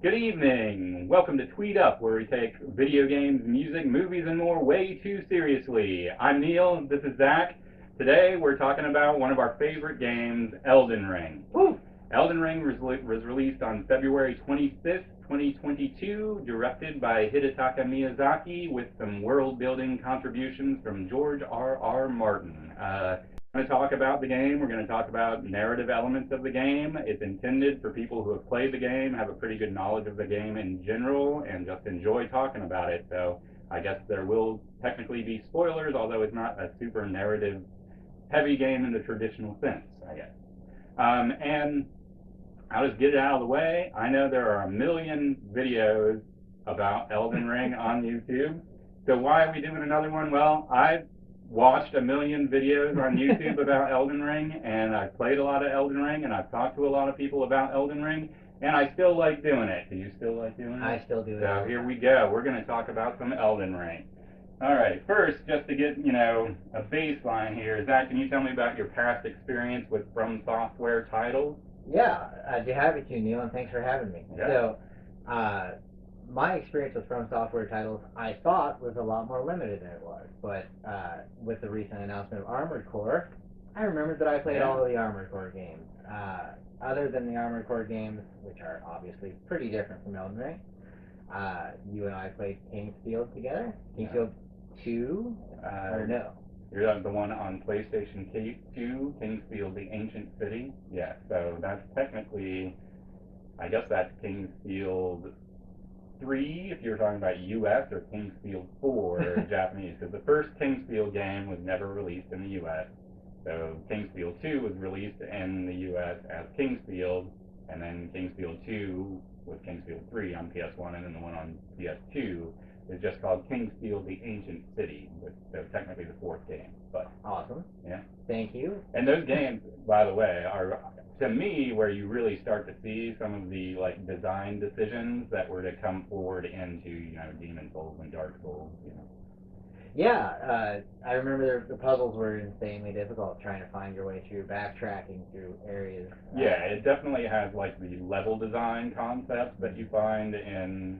Good evening. Welcome to Tweed Up, where we take video games, music, movies, and more way too seriously. I'm Neil. This is Zac. Today we're talking about one of our favorite games, Elden Ring. Woo! Elden Ring was released on February 25th, 2022, directed by Hidetaka Miyazaki with some world-building contributions from George R.R. Martin. We're going to talk about the game. We're going to talk about narrative elements of the game. It's intended for people who have played the game, have a pretty good knowledge of the game in general, and just enjoy talking about it. So I guess there will technically be spoilers, although it's not a super narrative heavy game in the traditional sense, I guess. And I'll just get it out of the way. I know there are a million videos about Elden Ring on YouTube. So why are we doing another one? Well, I've watched a million videos on YouTube about Elden Ring, and I've played a lot of Elden Ring, and I've talked to a lot of people about Elden Ring, and I still like doing it. Do you still like doing it? I still do it. So here we go. We're going to talk about some Elden Ring. All right, first, just to get, a baseline here, Zac, can you tell me about your past experience with FromSoftware titles? Yeah, I'd be happy to, Neil, and thanks for having me. Yeah. So, my experience with FromSoftware titles, I thought, was a lot more limited than it was. But with the recent announcement of Armored Core, I remembered that I played all of the Armored Core games. Other than the Armored Core games, which are obviously pretty different from Elden Ring, you and I played Kingsfield together. Kingsfield 2, or no? You're the one on PlayStation 2, Kingsfield, the Ancient City. Yeah, so that's technically, I guess that's Kingsfield 3 if you're talking about US, or Kingsfield 4 Japanese, because the first Kingsfield game was never released in the US. So Kingsfield 2 was released in the US as Kingsfield, and then Kingsfield 2 was Kingsfield 3 on PS1, and then the one on PS2 is just called Kingsfield the Ancient City, so technically the fourth game. But awesome. Yeah. Thank you. And those games, by the way, are, to me, where you really start to see some of the design decisions that were to come forward into Demon Souls and Dark Souls. Yeah, I remember the puzzles were insanely difficult, trying to find your way through, backtracking through areas. Yeah, it definitely has the level design concepts that you find in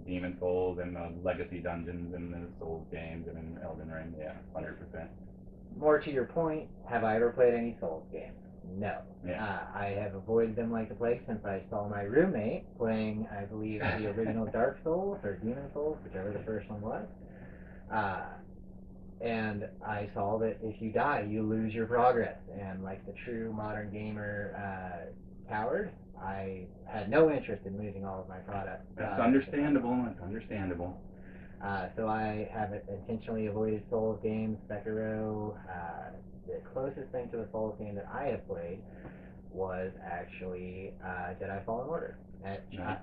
Demon Souls and the Legacy Dungeons in the Souls games and in Elden Ring. Yeah, 100%. More to your point, have I ever played any Souls games? No. Yeah. I have avoided them like the plague since I saw my roommate playing, I believe, the original Dark Souls or Demon Souls, whichever the first one was. And I saw that if you die, you lose your progress. And like the true modern gamer coward, I had no interest in losing all of my product. That's understandable. That's understandable. So I have intentionally avoided Souls games, Sekiro. The closest thing to a Souls game that I have played was actually Jedi Fallen Order,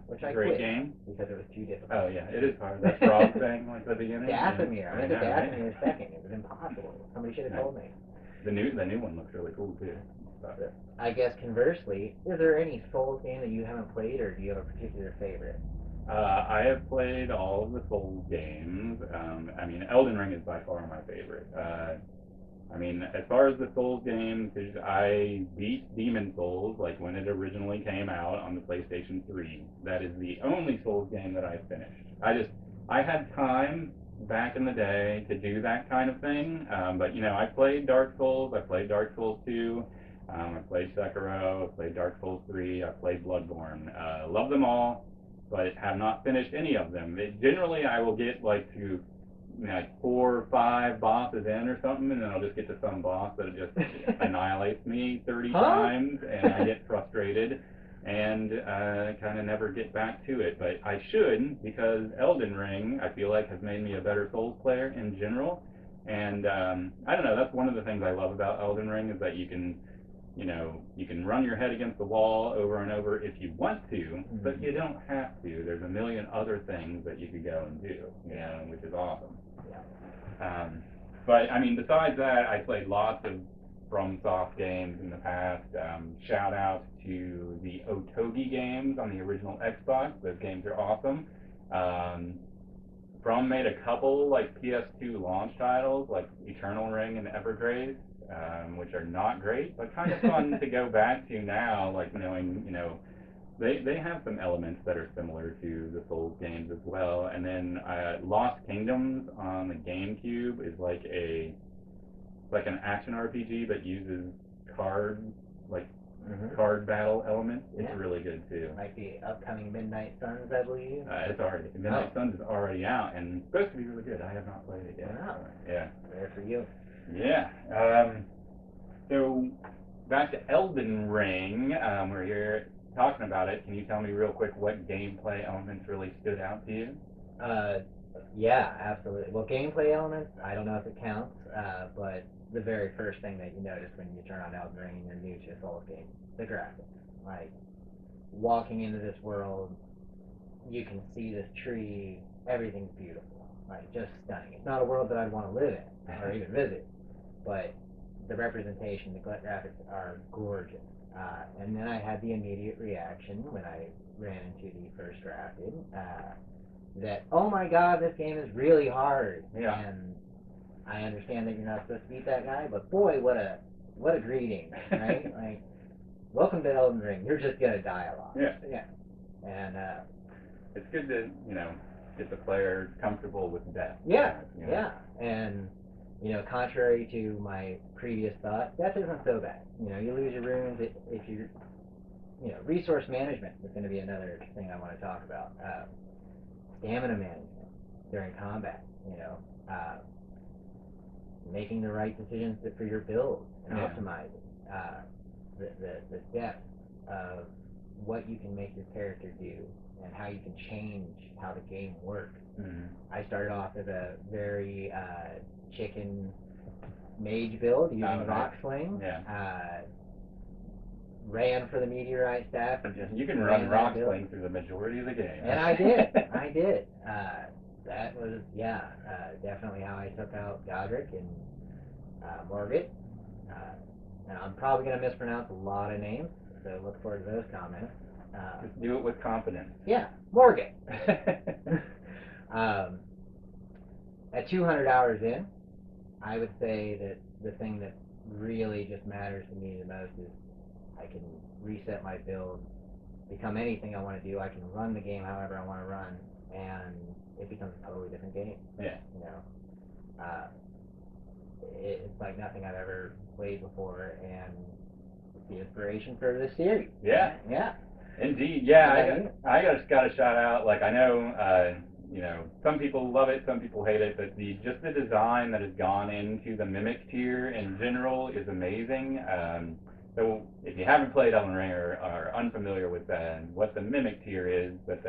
which I Great quit game. because it was too difficult. Oh yeah, it is hard. That frog thing, at the beginning. Dathomir. I went to Right? Dathomir second. It was impossible. Somebody should have told me. The new one looks really cool too. I guess conversely, is there any Souls game that you haven't played, or do you have a particular favorite? I have played all of the Souls games. Elden Ring is by far my favorite. As far as the Souls games, I beat Demon Souls when it originally came out on the PlayStation 3. That is the only Souls game that I finished. I had time back in the day to do that kind of thing, but I played Dark Souls, I played Dark Souls 2, I played Sekiro, I played Dark Souls 3, I played Bloodborne. Love them all, but have not finished any of them. Generally, I will get to 4 or 5 bosses in or something, and then I'll just get to some boss that just annihilates me 30 times, and I get frustrated and kind of never get back to it. But I should, because Elden Ring, I feel like, has made me a better Souls player in general. And I don't know, that's one of the things I love about Elden Ring, is that you can run your head against the wall over and over if you want to, but you don't have to. There's a million other things that you could go and do, which is awesome. Yeah. But besides that, I played lots of FromSoft games in the past. Shout out to the Otogi games on the original Xbox. Those games are awesome. From made a couple PS2 launch titles like Eternal Ring and Evergrace, which are not great, but kind of fun to go back to now, knowing They have some elements that are similar to the Souls games as well. And then Lost Kingdoms on the GameCube is like an action RPG but uses card like card battle elements. It's Yeah. really good too. Like the upcoming Midnight Suns, I believe. It's already Midnight Suns is already out and supposed to be really good. I have not played it yet. Wow. So, yeah. There for you. Yeah. So back to Elden Ring. We're here talking about it. Can you tell me real quick what gameplay elements really stood out to you? Yeah, absolutely. Well, gameplay elements, I don't know if it counts, but the very first thing that you notice when you turn on Elden Ring and you're new to a Souls game, the graphics. Like, walking into this world, you can see this tree, everything's beautiful. Like, just stunning. It's not a world that I'd want to live in or even visit, but the representation, the graphics are gorgeous. And then I had the immediate reaction when I ran into the first drafted, that, oh my god, this game is really hard. Yeah. And I understand that you're not supposed to beat that guy, but boy, what a greeting, right? Like, welcome to Elden Ring. You're just gonna die a lot. Yeah. Yeah. And it's good to get the player comfortable with death. Yeah. And contrary to my previous thought, death isn't so bad. You lose your runes if you're resource management is going to be another thing I want to talk about. Stamina management during combat. Making the right decisions for your build and optimizing. The depth of what you can make your character do and how you can change how the game works. Mm-hmm. I started off as a very chicken mage build using rock sling. Yeah. Ran for the meteorite staff and just you can run rock sling through the majority of the game. And I did. That was definitely how I took out Godric and Morgott. And I'm probably going to mispronounce a lot of names, so look forward to those comments. Just do it with confidence. Yeah, Morgott. At 200 hours in, I would say that the thing that really just matters to me the most is I can reset my build, become anything I want to do. I can run the game however I want to run, and it becomes a totally different game. Yeah. It's like nothing I've ever played before, and it's the inspiration for this series. Yeah. Yeah. Indeed. Yeah. I just got a shout out. Like I know. Some people love it, some people hate it, but just the design that has gone into the Mimic tier in general is amazing. So if you haven't played Elden Ring or are unfamiliar with what the Mimic tier is, but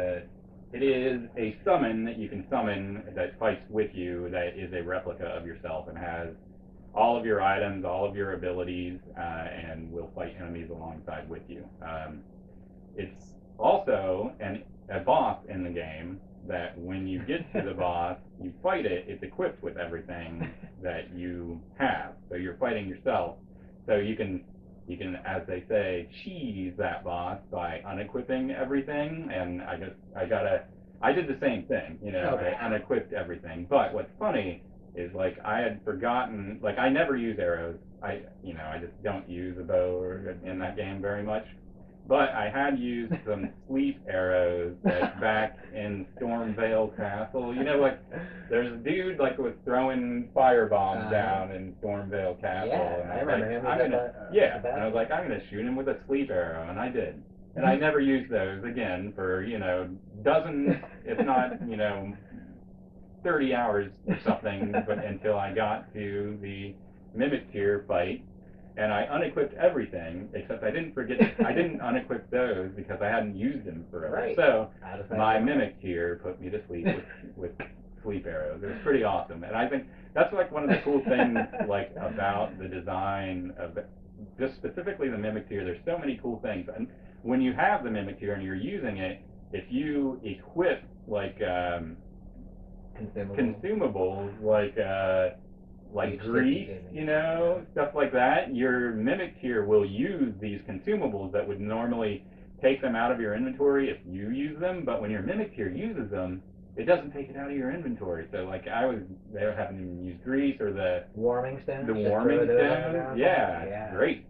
it is a summon that you can summon that fights with you that is a replica of yourself and has all of your items, all of your abilities, and will fight enemies alongside with you. It's also a boss in the game that when you get to the boss, you fight it, it's equipped with everything that you have. So you're fighting yourself. So you can, as they say, cheese that boss by unequipping everything. And I did the same thing, Okay. I unequipped everything. But what's funny is like I had forgotten, like I never use arrows. I just don't use a bow in that game very much. But I had used some sleep arrows back in Stormvale Castle. Like there's a dude like was throwing fire bombs down in Stormvale Castle. Yeah, and I remember him. And I was like, I'm gonna shoot him with a sleep arrow, and I did. And I never used those again for dozens, if not 30 hours or something, but until I got to the Mimic tier fight. And I unequipped everything, except I didn't unequip those because I hadn't used them forever. Right. So my Mimic tier put me to sleep with sleep arrows. It was pretty awesome. And I think that's like one of the cool things like about the design of just specifically the Mimic tier. There's so many cool things. And when you have the Mimic tier and you're using it, if you equip like consumables like grease, stuff like that, your Mimic tier will use these consumables that would normally take them out of your inventory if you use them, but when your Mimic tier uses them, it doesn't take it out of your inventory. So like they were having to use grease or the warming stones. Yeah, great.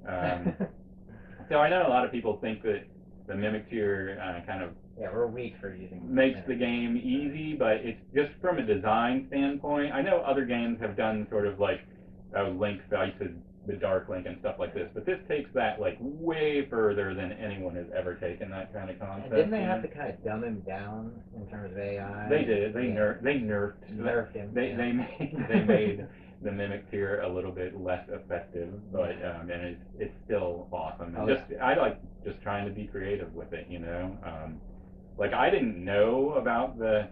So I know a lot of people think that the mimic tier kind of Yeah, we're weak for using. makes the game easy, but it's just from a design standpoint. I know other games have done sort of like Link faces the Dark Link and stuff like this, but this takes that like way further than anyone has ever taken that kind of concept. And didn't they have to kind of dumb him down in terms of AI? They did. They Yeah. nerfed him. They made the mimic tier a little bit less effective, but and it's still awesome. And I like just trying to be creative with it, you know. Like I didn't know about that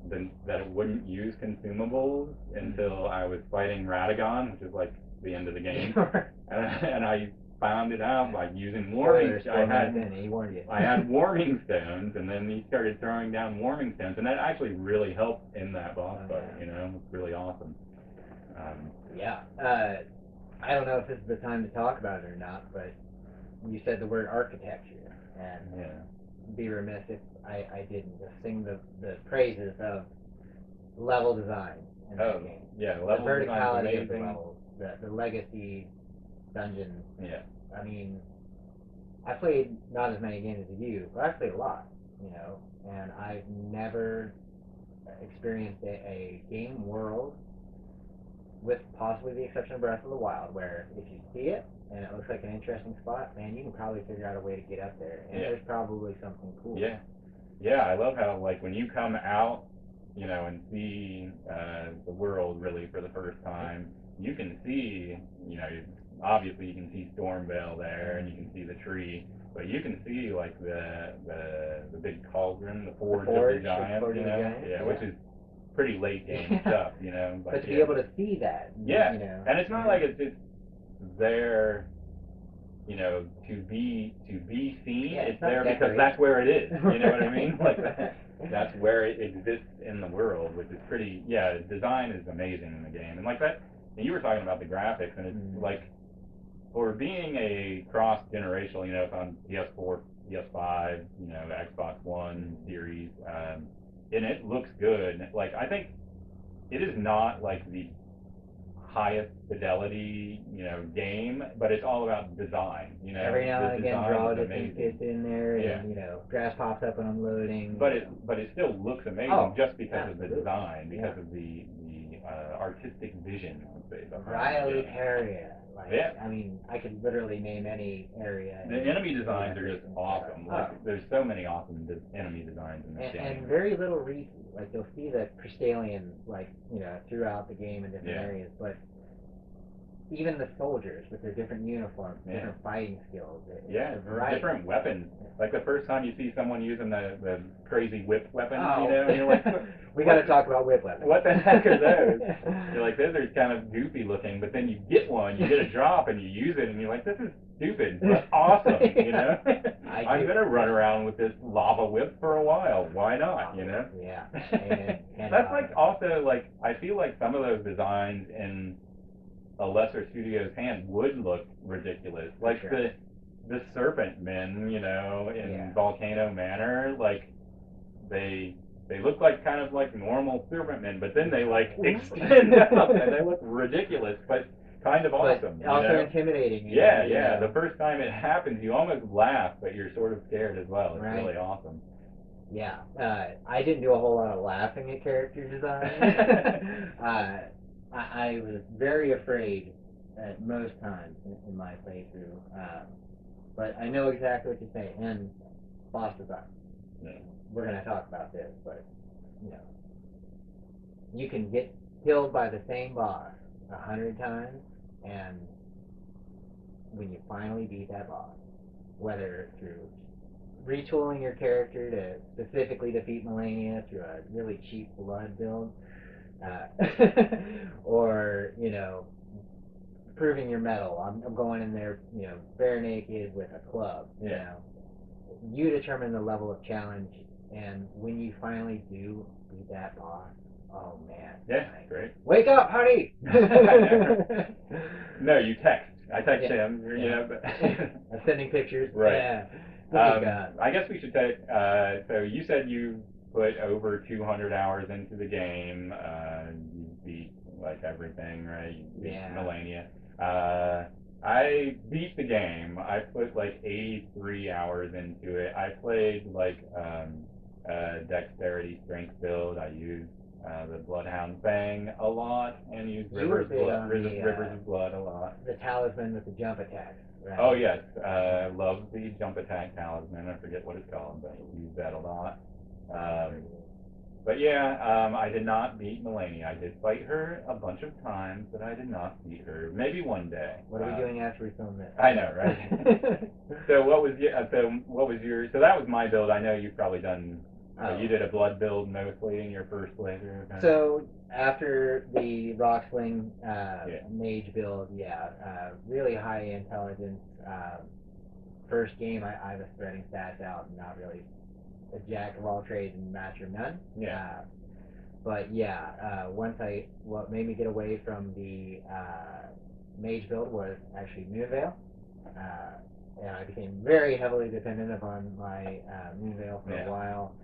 it wouldn't use consumables until I was fighting Radagon, which is like the end of the game, and I found it out by using warming. I had warming stones, and then he started throwing down warming stones, and that actually really helped in that boss fight. You know, it's really awesome. I don't know if this is the time to talk about it or not, but you said the word architecture, and be remiss if I didn't just sing the praises of level design in the game. Yeah, the level verticality of the amazing. levels, the legacy dungeons. Yeah. I mean, I played not as many games as you, but I played a lot, you know, and I've never experienced a game world, with possibly the exception of Breath of the Wild, where if you see it and it looks like an interesting spot, man, you can probably figure out a way to get up there, and there's probably something cool. Yeah, I love how like when you come out, you know, and see the world really for the first time, you can see, you know, obviously you can see Stormvale there, and you can see the tree, but you can see like the big cauldron, the forge of the giant, you know, which is pretty late game stuff, you know. But to be able to see that, you know, and it's not like it's just there, you know, to be seen. It's there because that's where it is. You know what I mean? Like that's where it exists in the world, which is pretty. Yeah, design is amazing in the game, and like that. And you were talking about the graphics, and it's like for being a cross-generational, you know, it's on PS4, PS5, you know, Xbox One series, and it looks good. Like I think it is not like the highest fidelity, you know, game, but it's all about design, you know. Every now and again, draw different gets in there, and you know, grass pops up when I'm loading. But it still looks amazing just because of the design, because of the artistic vision, I would say. Riley area. Like, I mean, I could literally name any area. The enemy designs are just awesome. Like, there's so many awesome enemy designs in this game. And very little reason. Like, you'll see the Crystallian, like, you know, throughout the game in different areas, but even the soldiers with their different uniforms, different fighting skills. Different weapons. Like the first time you see someone using the crazy whip weapon, you know, and you're like, we got to talk about whip weapons. What the heck are those? You're like, those are kind of goofy looking, but then you get one, you get a drop, and you use it, and you're like, this is stupid, but awesome, you know? I'm going to run around with this lava whip for a while. Why not, you know? Yeah. That's like also, like, I feel like some of those designs in a lesser studio's hand would look ridiculous. Like the serpent men, you know, in Volcano Manor, like they look like kind of like normal serpent men, but then they like extend up and they look ridiculous, but kind of awesome. But also intimidating. Yeah. The first time it happens, you almost laugh, but you're sort of scared as well. It's really awesome. Yeah. I didn't do a whole lot of laughing at character design. I was very afraid at most times in my playthrough, but I know exactly what you say. And boss design. We're going to talk about this, but you know, you can get killed by the same boss 100 times, and when you finally beat that boss, whether through retooling your character to specifically defeat Melania through a really cheap blood build, or, you know, proving your mettle. I'm going in there, you know, bare naked with a club. You know, you determine the level of challenge, and when you finally do beat that boss, oh man. Yeah, great. Wake up, honey! No, you text. I text him. You know, but I'm sending pictures. Right. Yeah. I guess we should take. So you said you put over 200 hours into the game. You beat like everything, right? You beat Melania. I beat the game. I put like 83 hours into it. I played like dexterity strength build. I used the Bloodhound Fang a lot and used You were big on Rivers of Blood a lot. the talisman with the jump attacks, right? Oh yes, love the jump attack talisman. I forget what it's called, but I use that a lot. But yeah, I did not beat Melania. I did fight her a bunch of times, but I did not beat her. Maybe one day. What are we doing after we film this? I know, right? So what was your? So that was my build. I know you've probably done. You did a blood build mostly in your first playthrough. Okay? So after the rock sling mage build, really high intelligence. First game, I was spreading stats out and not really a jack of all trades and master of none. Yeah. What made me get away from the mage build was actually Moonveil. And I became very heavily dependent upon my Moonveil for a while.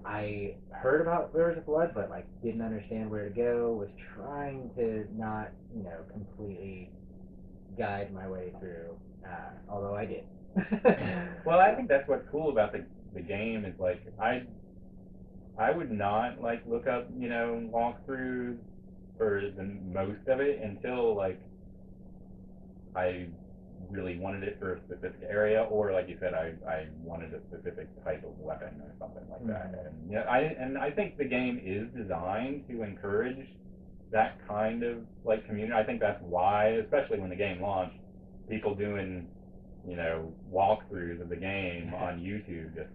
I heard about Rivers of Blood, but like didn't understand where to go. Was trying to not, completely guide my way through. Although I did. Well, I think that's what's cool about the game is like I would not like look up walkthroughs for the most of it until like I really wanted it for a specific area, or like you said, I wanted a specific type of weapon or something like that. And I think the game is designed to encourage that kind of like community. I think that's why, especially when the game launched, people doing walkthroughs of the game on YouTube just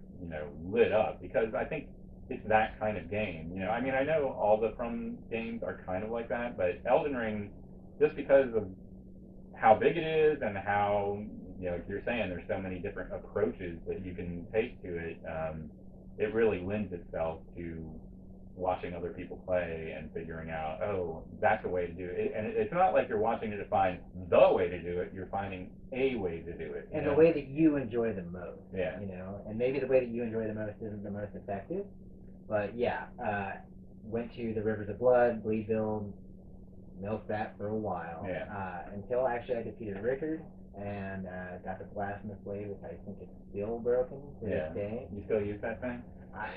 lit up, because I think it's that kind of game. I mean, I know all the From games are kind of like that, but Elden Ring, just because of how big it is and how like you're saying, there's so many different approaches that you can take to it. It really lends itself to watching other people play and figuring out, oh, that's a way to do it. And it's not like you're watching to find the way to do it. You're finding a way to do it. And the way that you enjoy the most. Yeah. And maybe the way that you enjoy the most isn't the most effective. But yeah, went to the Rivers of Blood, bleed build, milked that for a while. Yeah. Until actually I defeated Rickard and got the Blasphemous Blade, which I think is still broken to this day. You still use that thing?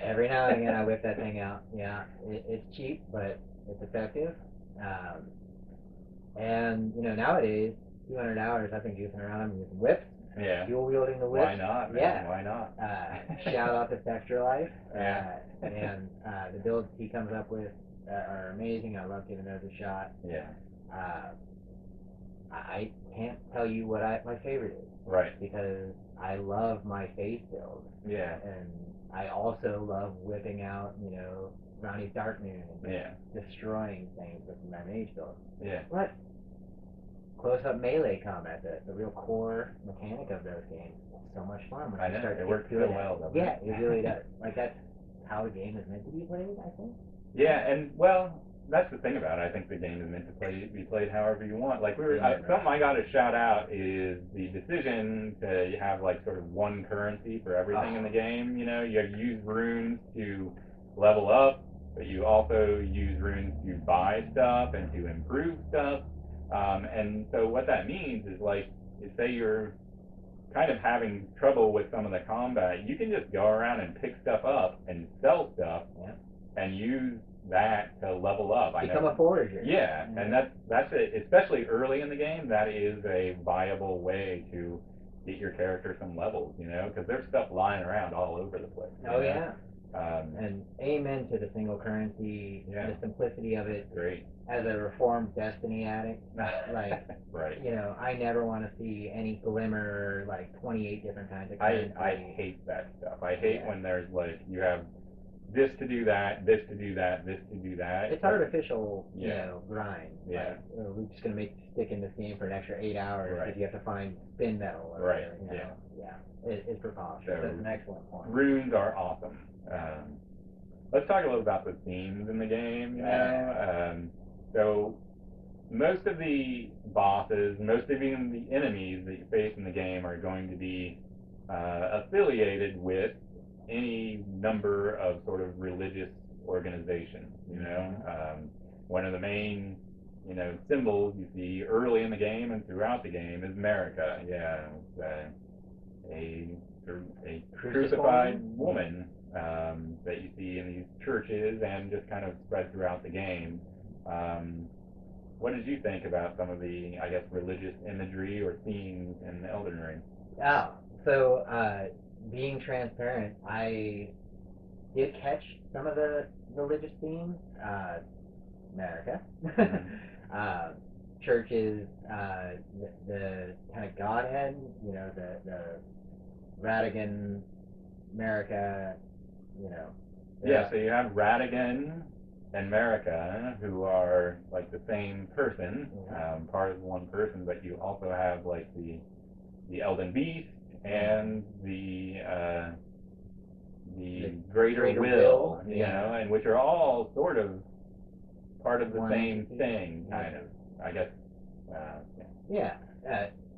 Every now and again I whip that thing out. Yeah, it's cheap, but it's effective. And nowadays, 200 hours, I've been goofing around. I'm using whips. Yeah. Dual wielding the whip. Why not? Man? Yeah. Why not? Shout out to Texture Life. Yeah. And the builds he comes up with are amazing. I love giving those a shot. Yeah. I can't tell you what my favorite is. Right. Because I love my face build. Yeah. And I also love whipping out, Ronnie's Dark Moon and destroying things with my mage build. Yeah. But close-up melee combat, the real core mechanic of those games, is so much fun when you start to it works so well, doesn't it? Yeah, it really does. Like, that's how the game is meant to be played, I think. Yeah, and well, that's the thing about it. I think the game is meant to be played however you want. Like something I got to shout out is the decision to have like sort of one currency for everything in the game. You use runes to level up, but you also use runes to buy stuff and to improve stuff. And so what that means is like, say you're kind of having trouble with some of the combat, you can just go around and pick stuff up and sell stuff and use that to level up. Become a forager. Yeah, and that's it. Especially early in the game, that is a viable way to get your character some levels, because there's stuff lying around all over the place. Oh, yeah. And amen to the single currency, the simplicity of it. Great. As a reformed Destiny addict, like, right. I never want to see any glimmer, like 28 different kinds of currency. I hate that stuff. I hate when there's like, you have this to do that, this to do that, this to do that. It's artificial, grind. Yeah. Like, we're just going to make you stick in this game for an extra 8 hours because you have to find spin metal. Or right. whatever, Yeah. It's preposterous. So, that's an excellent point. Runes are awesome. Let's talk a little about the themes in the game. So most of the bosses, most of even the enemies that you face in the game are going to be affiliated with any number of sort of religious organizations. One of the main symbols you see early in the game and throughout the game is America. Yeah, it's, a crucified woman that you see in these churches and just kind of spread throughout the game. What did you think about some of the, I guess, religious imagery or themes in Elden Ring? Oh, so being transparent, I did catch some of the religious themes. America, churches, the kind of Godhead, the Radigan, America, Yeah, so you have Radigan and America, who are like the same person, part of one person, but you also have like the Elden Beast and the Greater Will, and which are all sort of part of the same thing, kind of, I guess.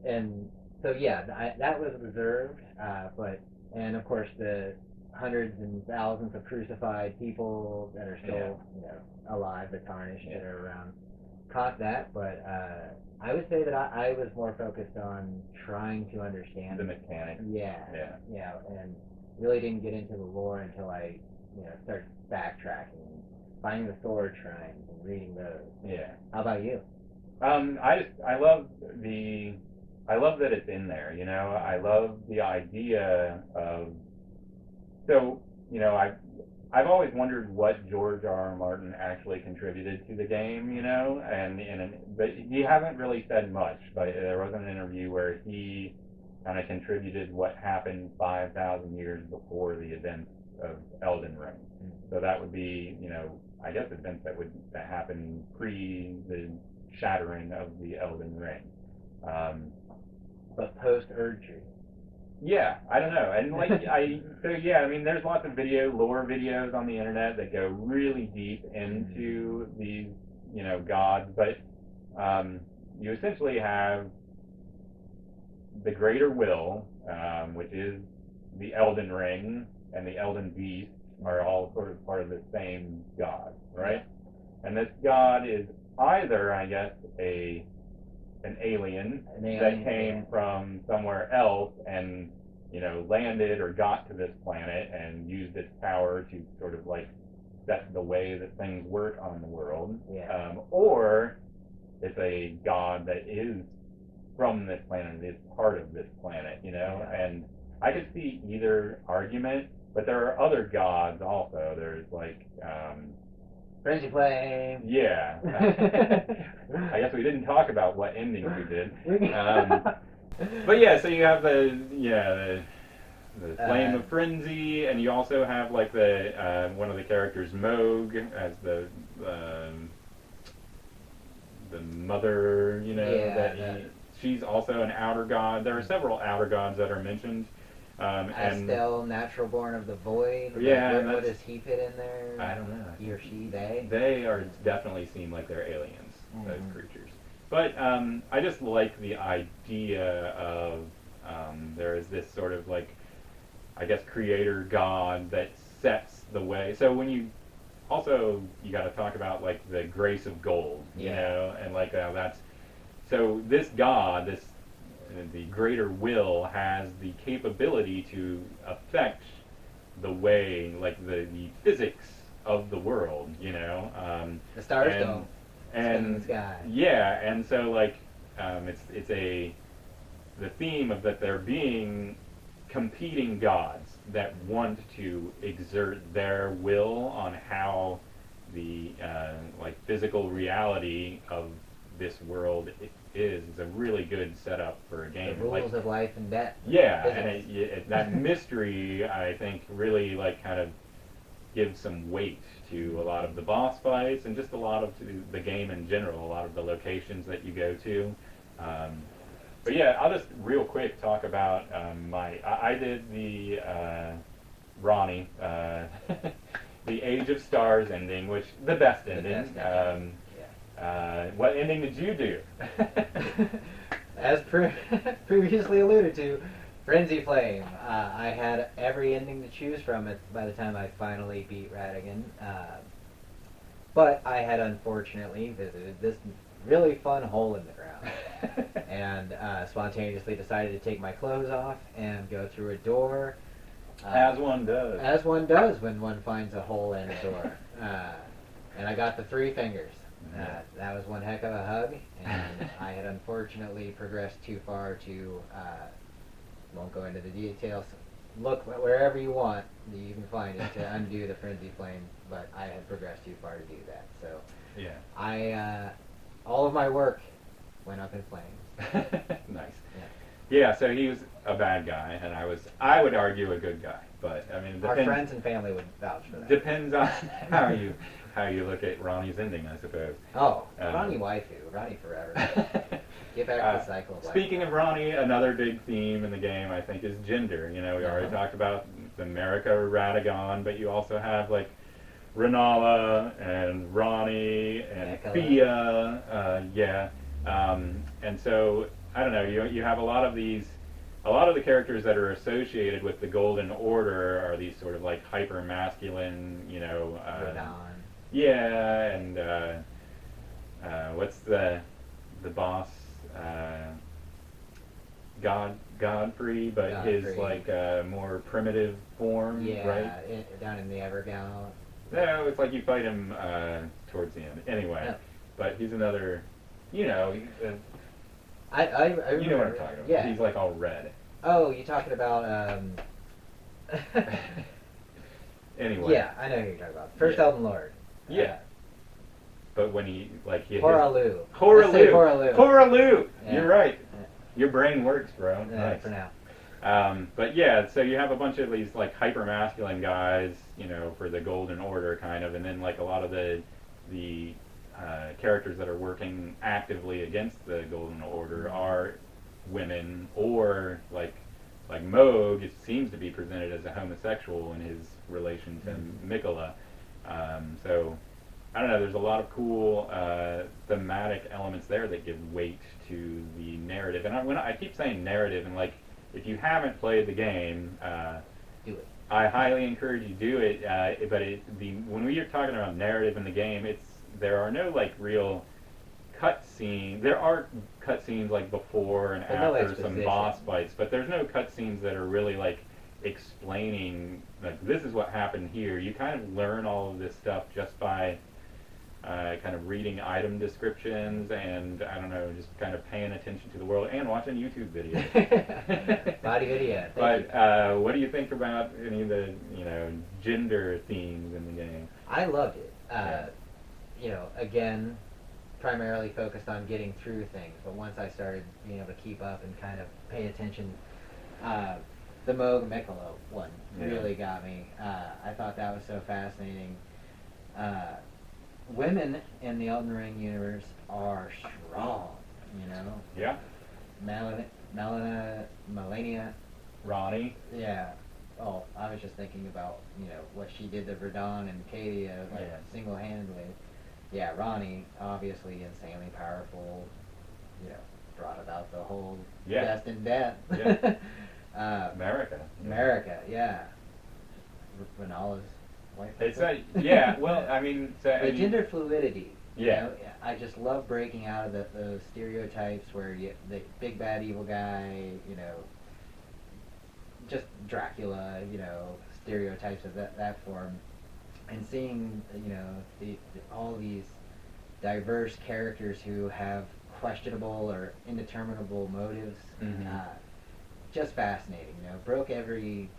And so that was reserved, and of course the hundreds and thousands of crucified people that are still alive, the tarnished that are around, caught that, but I would say that I was more focused on trying to understand the mechanics. And really didn't get into the lore until I started backtracking, finding the sword shrines and reading those. Yeah. How about you? I love that it's in there. I love the idea of. So I've always wondered what George R. R. Martin actually contributed to the game. But he hasn't really said much. But there was an interview where he kind of contributed what happened 5,000 years before the events of Elden Ring. So that would be, I guess events that happened pre the shattering of the Elden Ring. But post Erdtree. Yeah, I don't know. And there's lots of lore videos on the internet that go really deep into these, gods, but you essentially have the Greater Will, which is the Elden Ring and the Elden Beast are all sort of part of the same god, right? And this god is either, I guess, an alien that came from somewhere else and landed or got to this planet and used its power to sort of like set the way that things work on the world, or it's a god that is from this planet, is part of this planet, and I could see either argument, but there are other gods also. There's like Frenzy Flame. Yeah. I guess we didn't talk about what endings we did. But yeah, so you have the Flame of Frenzy, and you also have like the one of the characters, Moog, as the mother, she's also an outer god. There are several outer gods that are mentioned. Astel, Natural Born of the Void. Yeah. What does he fit in there? I don't know. He or she, they? They are definitely seem like they're aliens, those creatures. But I just like the idea of there is this sort of like, I guess, creator god that sets the way. So when you got to talk about like the grace of gold, and like that's, so this god, the Greater Will has the capability to affect the way, like the physics of the world, the stars go in the sky. Yeah, and so like it's the theme of that there being competing gods that want to exert their will on how the like physical reality of this world is a really good setup for a game. The rules of life and death. Yeah, and that mystery, I think, really like kind of gives some weight to a lot of the boss fights and just a lot of the game in general, a lot of the locations that you go to. But yeah, I'll just real quick talk about I did the Ronnie, the Age of Stars ending, which the best ending. What ending did you do? As previously alluded to, Frenzy Flame. I had every ending to choose from by the time I finally beat Radigan. But I had unfortunately visited this really fun hole in the ground, and spontaneously decided to take my clothes off and go through a door. As one does. As one does when one finds a hole in a door. And I got the 3 fingers. That was one heck of a hug, and I had unfortunately progressed too far to, won't go into the details. Look wherever you want, you can find it to undo the frenzy flame, but I had progressed too far to do that. So yeah, all of my work went up in flames. nice. Yeah. Yeah, so he was a bad guy, and I would argue a good guy, but I mean, it Our depends, friends and family would vouch for that. depends on how you look at Ronnie's ending, I suppose. Oh, Ronnie waifu, Ronnie forever. Get back to the cycle of life. Speaking of Ronnie, another big theme in the game, I think, is gender. You know, we already talked about the America Radagon, but you also have like Renala and Ronnie and Fia, and so I don't know. You have a lot of the characters that are associated with the Golden Order are these sort of like hyper masculine, you know. Radon. Yeah, and what's the boss? Godfrey, but Godfrey. his like more primitive form, right? Down in the Evergaol. No, it's like you fight him towards the end. Anyway, Yeah. but he's another, you know, I you know what I'm talking about. Yeah. He's like all red. Oh, you're talking about Anyway. Yeah, I know who you're talking about. First Yeah. Elden Lord. Yeah. But when he like he Horalu. Horalu. Let's say Horalu. Horalu. Yeah. You're right. Yeah. Your brain works, bro. Nice. For now. But yeah, so you have a bunch of these like hyper masculine guys, you know, for the Golden Order kind of, and then like a lot of the characters that are working actively against the Golden Order are women, or like Moog seems to be presented as a homosexual in his relation to Mikola. So I don't know. There's a lot of cool thematic elements there that give weight to the narrative. And when I keep saying narrative, and like if you haven't played the game, Do it. I highly encourage you to do it. But when we are talking about narrative in the game, there are no like real cutscenes. There are cutscenes like before and But no after some exposition. boss fights, but there's no cutscenes that are really like explaining like this is what happened here. You kind of learn all of this stuff just by kind of reading item descriptions and I don't know, just kind of paying attention to the world and watching YouTube videos. Body video. But what do you think about any of the gender themes in the game? I loved it. You know, again, primarily focused on getting through things, but once I started being able to keep up and kind of pay attention, the Moog Mikola one really got me. I thought that was so fascinating. Women in the Elden Ring universe are strong, you know. Yeah. Melania. Ronnie. Yeah. Oh, I was just thinking about, what she did to Verdun and Cadia, single-handedly. Yeah, Ronnie, obviously insanely powerful, brought about the whole destined death. Yeah. America. Yeah. Renala's wife. It's well, I mean, the gender fluidity. Yeah. I just love breaking out of those stereotypes where the big bad evil guy, just Dracula, stereotypes of that form, and seeing, all these diverse characters who have questionable or indeterminable motives, just fascinating. Broke every,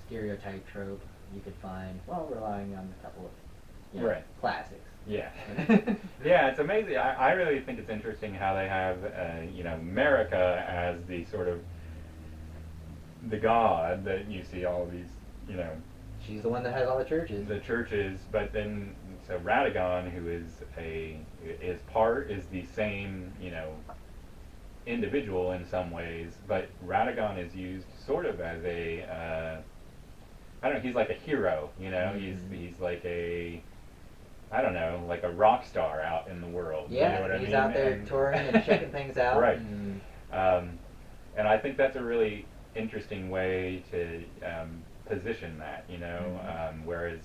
stereotype trope you could find while relying on a couple of, classics. Yeah. Yeah, it's amazing. I really think it's interesting how they have, America as the sort of the god that you see all of these, She's the one that has all the churches. the churches, but then so Radagon, who is the same, individual in some ways, but Radagon is used sort of as a I don't know, he's like a hero, he's like I don't know, like a rock star out in the world. Yeah, you know what he's I mean? out there touring and checking things out. Right. And And I think that's a really interesting way to position that, whereas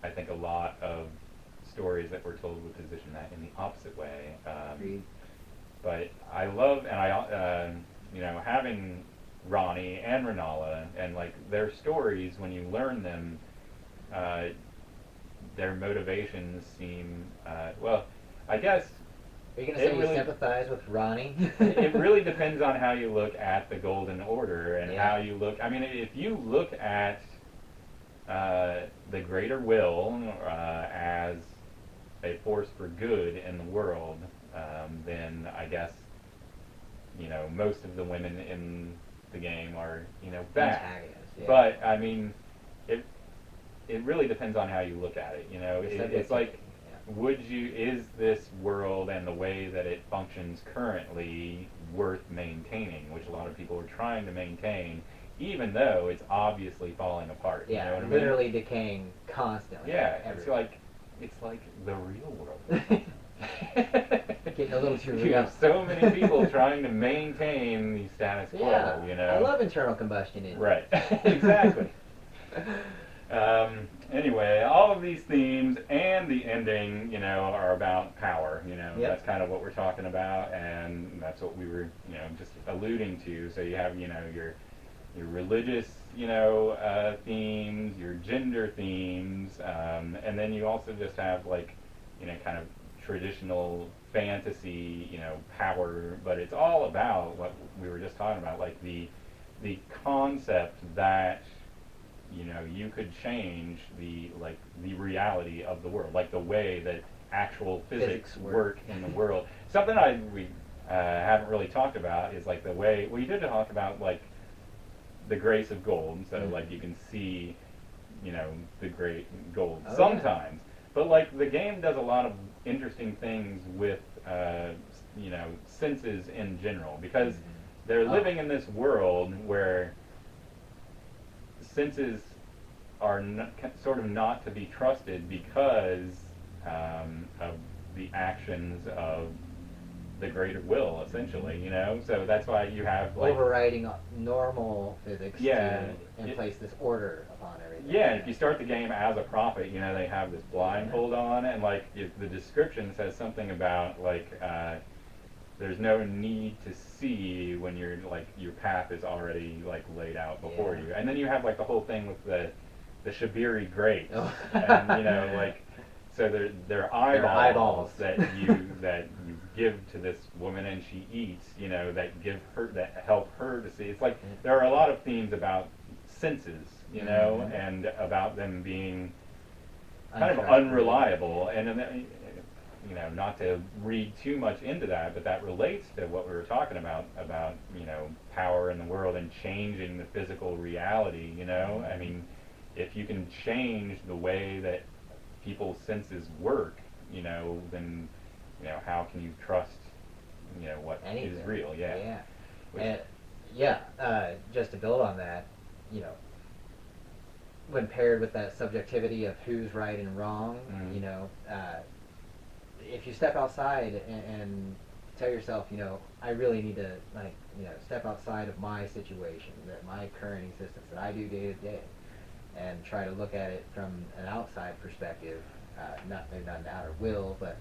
I think a lot of stories that we're told would position that in the opposite way. Agreed. But I love, and having Ronnie and Renala, and like their stories, when you learn them, uh, their motivations seem, well, I guess Are you gonna it say you really, sympathize with Ronnie? it really depends on how you look at the Golden Order and Yeah. how you look. I mean, if you look at the greater will as a force for good in the world, then I guess most of the women in the game are bad. Antagonists, yeah. But I mean, it really depends on how you look at it. It's like, is this world and the way that it functions currently worth maintaining, which a lot of people are trying to maintain, even though it's obviously falling apart. Yeah, You know what literally decaying constantly. I mean? Yeah, everywhere. it's like the real world. Getting a little too You real. have so many people trying to maintain the status quo. Yeah, I love internal combustion engines. Right, exactly. Anyway, all of these themes and the ending, are about power. Yep. That's kind of what we're talking about, and that's what we were, just alluding to. So you have, your religious, themes, your gender themes, and then you also just have like, kind of traditional fantasy, power. But it's all about what we were just talking about, like the concept that you could change the reality of the world, like the way that actual physics work in the world. Something we haven't really talked about is like the way, well, you did talk about like the grace of gold, so like you can see the great gold sometimes, but like the game does a lot of interesting things with senses in general, because they're living in this world where senses are sort of not to be trusted because of the actions of the greater will, essentially, so that's why you have like overriding normal physics Yeah, and place this order upon everything. yeah. If you start the game as a prophet, they have this blindfold on, and like if the description says something about like there's no need to see when you're like your path is already like laid out before you, and then you have like the whole thing with the Shabiri grapes, and like so they're eyeballs that you give to this woman and she eats, that help her to see. It's like there are a lot of themes about senses, and about them being kind of unreliable, and then, not to read too much into that, but that relates to what we were talking about power in the world and changing the physical reality. I mean, if you can change the way that people's senses work, then how can you trust what Anything. is real? Yeah. Which, And just to build on that, when paired with that subjectivity of who's right and wrong, if you step outside and tell yourself, I really need to step outside of my situation, that my current existence that I do day to day, and try to look at it from an outside perspective, maybe not an outer will, but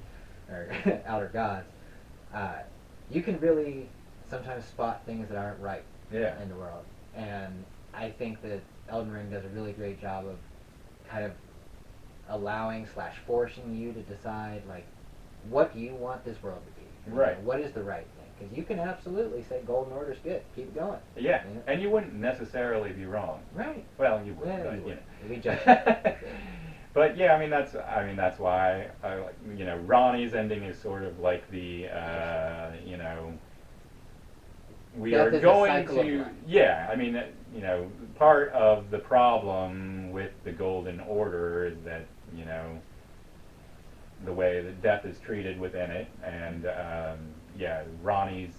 or outer gods, you can really sometimes spot things that aren't right in the world. And I think that Elden Ring does a really great job of kind of allowing / forcing you to decide, like, what do you want this world to be? Right. What is the right thing? Because you can absolutely say Golden Order's good. Keep it going. Yeah, and you wouldn't necessarily be wrong. Right. Well, you would, Yeah, but you would. We know. judge it. But yeah, that's why Ronnie's ending is sort of like the we Death are is a going cycle of to life. part of the problem with the Golden Order is that the way that death is treated within it, and Ronnie's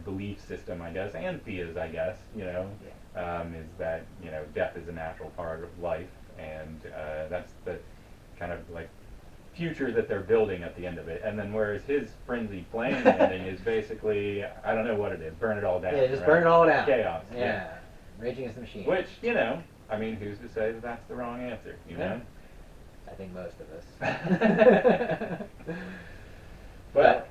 belief system, I guess, and Thea's, I guess, is that death is a natural part of life, and that's the kind of like future that they're building at the end of it. And then whereas his frenzied flame ending is basically, I don't know what it is, burn it all down. Yeah, just right? burn it all down. Chaos. Yeah. Raging against the machine. Which, who's to say that that's the wrong answer, I think most of us. But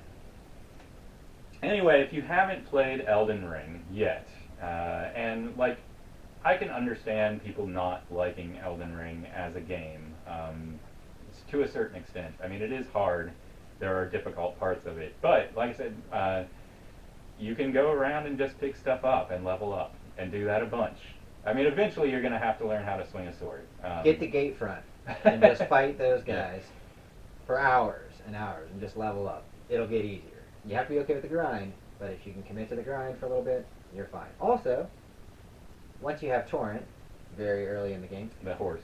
anyway, if you haven't played Elden Ring yet, and like, I can understand people not liking Elden Ring as a game, to a certain extent. I mean, it is hard. There are difficult parts of it, but like I said, you can go around and just pick stuff up and level up and do that a bunch. I mean, eventually you're going to have to learn how to swing a sword. Get the gate front and just fight those guys for hours and hours and just level up. It'll get easier. You have to be okay with the grind, but if you can commit to the grind for a little bit, you're fine. Also, once you have Torrent, very early in the game, The horse.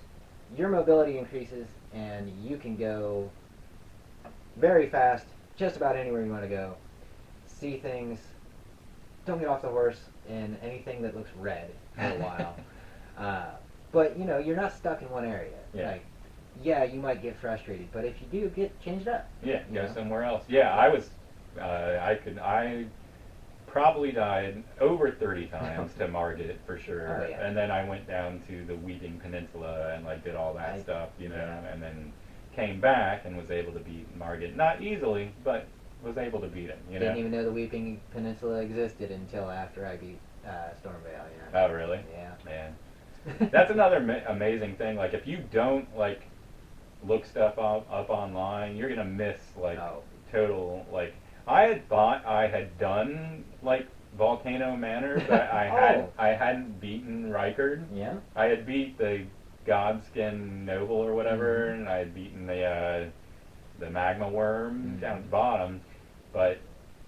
your mobility increases and you can go very fast just about anywhere you want to go. See things. Don't get off the horse in anything that looks red for a while. But, you're not stuck in one area. Yeah. Like, yeah, you might get frustrated, but if you do, get changed up. Yeah, you go know? somewhere else. Yeah, I probably died over 30 times to Margit for sure. Oh, yeah. And then I went down to the Weeping Peninsula and like did all that stuff, and then came back and was able to beat Margit. Not easily, but was able to beat him, Didn't even know the Weeping Peninsula existed until after I beat Stormvale, Oh, really? Yeah. Man. That's another amazing thing. Like, if you don't, like, look stuff up online, you're going to miss, like, total, like, I had thought I had done, like, Volcano Manor, but I hadn't beaten Rykard. Yeah. I had beat the Godskin Noble or whatever, and I had beaten the Magma Worm down at the bottom, but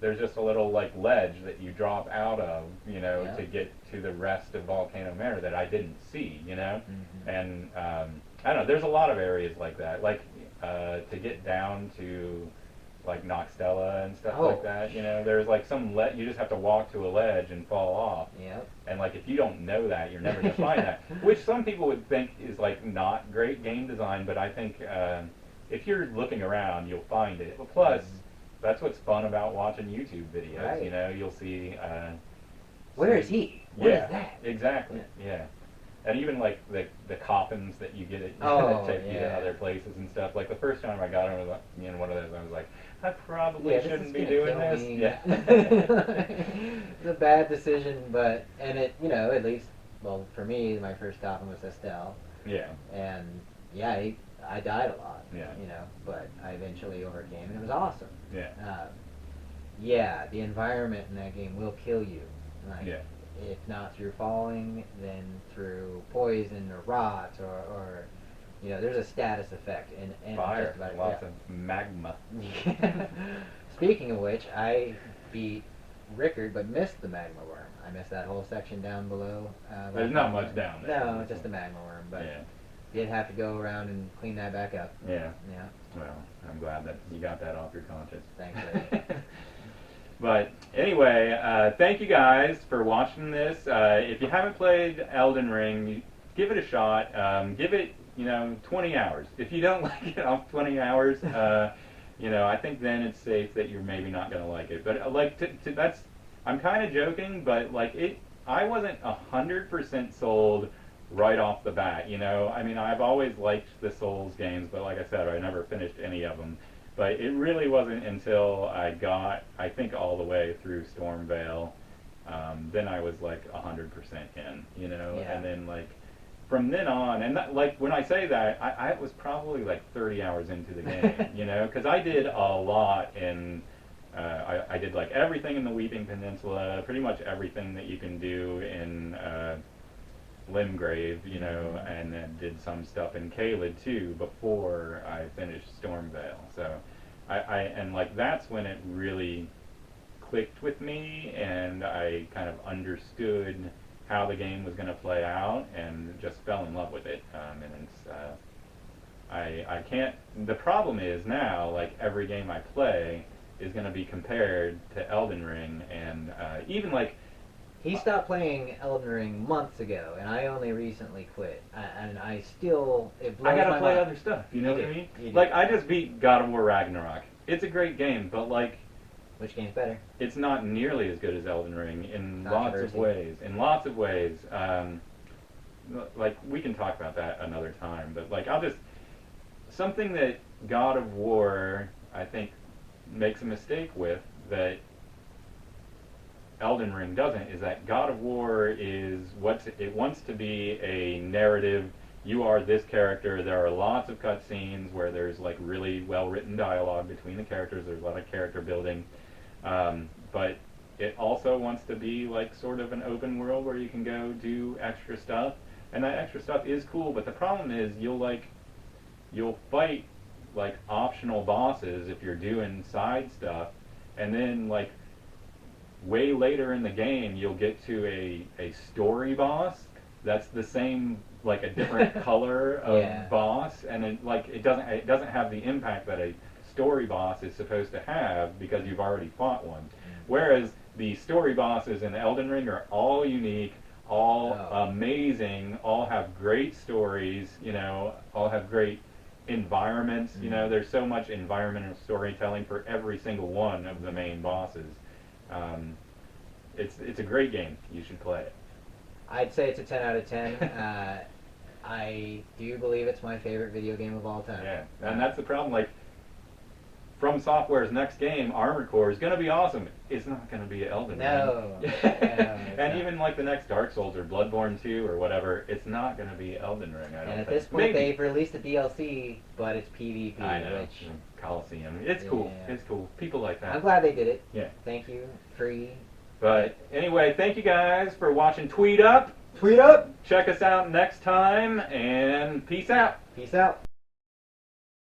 there's just a little, like, ledge that you drop out of, to get to the rest of Volcano Manor that I didn't see, and I don't know, there's a lot of areas like that, like, to get down to, like, Noxtella and stuff like that, there's, like, you just have to walk to a ledge and fall off, and, like, if you don't know that, you're never going to find that, which some people would think is, like, not great game design, but I think, if you're looking around, you'll find it. Plus, that's what's fun about watching YouTube videos. Right. You'll see. Where is he? What is that? Exactly. Yeah. And even like the coffins that you get at that take you to other places and stuff. Like the first time I got in one of those, I was like, I probably shouldn't be doing this. Me. Yeah. It's a bad decision, but it at least for me, my first coffin was Estelle. Yeah. And I died a lot. Yeah. But I eventually overcame, and it was awesome. Yeah. The environment in that game will kill you. Like, if not through falling, then through poison or rot or there's a status effect and Fire, just about lots of magma. Speaking of which, I beat Rickard but missed the magma worm. I missed that whole section down below. There's not much down there. No, just the magma worm, but did have to go around and clean that back up. Yeah. Yeah. Well, I'm glad that you got that off your conscience. Thanks, Ray. But anyway, thank you guys for watching this. If you haven't played Elden Ring, give it a shot. Give it, 20 hours. If you don't like it off 20 hours, I think then it's safe that you're maybe not going to like it. But that's, I'm kind of joking, but I wasn't 100% sold right off the bat. I mean, I've always liked the Souls games, but like I said, I never finished any of them. But it really wasn't until I got, I think, all the way through Stormvale, then I was 100% in, and then from then on, and when I say that, I was probably 30 hours into the game, because I did a lot in, I did everything in the Weeping Peninsula, pretty much everything that you can do in Limgrave, and then did some stuff in Caelid too before I finished Stormvale. So and that's when it really clicked with me, and I kind of understood how the game was going to play out, and just fell in love with it. And it's I can't. The problem is now, every game I play is going to be compared to Elden Ring, and even He stopped playing Elden Ring months ago, and I only recently quit. And I still, it blows I gotta my play mind. other stuff. You know what I mean? You do. I just beat God of War Ragnarok. It's a great game, but Which game's better? it's not nearly as good as Elden Ring in lots of Controversy. ways. In lots of ways. We can talk about that another time, but I'll just. something that God of War, I think, makes a mistake with that Elden Ring doesn't, is that God of War is what it wants to be a narrative. You are this character. There are lots of cutscenes where there's like really well written dialogue between the characters. There's a lot of character building, but it also wants to be like sort of an open world where you can go do extra stuff, and that extra stuff is cool. But the problem is you'll fight like optional bosses if you're doing side stuff, and then like way later in the game you'll get to a story boss that's the same, like a different color of boss, and it doesn't have the impact that a story boss is supposed to have because you've already fought one. Whereas the story bosses in Elden Ring are all unique, all amazing, all have great stories, all have great environments. There's so much environmental storytelling for every single one of the main bosses. It's a great game. You should play it. I'd say it's a 10 out of 10. I do believe it's my favorite video game of all time. Yeah, and that's the problem. Like, FromSoftware's next game, Armored Core, is going to be awesome. It's not going to be Elden Ring. No. And even like the next Dark Souls or Bloodborne 2 or whatever, it's not going to be Elden Ring. I don't And at think. this point, Maybe. they've released a DLC, but it's PvP. I know. Which Coliseum. It's cool. It's cool. People like that. I'm glad they did it. Yeah. Thank you. Free. But anyway, thank you guys for watching Tweed Up. Tweed Up! Check us out next time, and peace out. Peace out.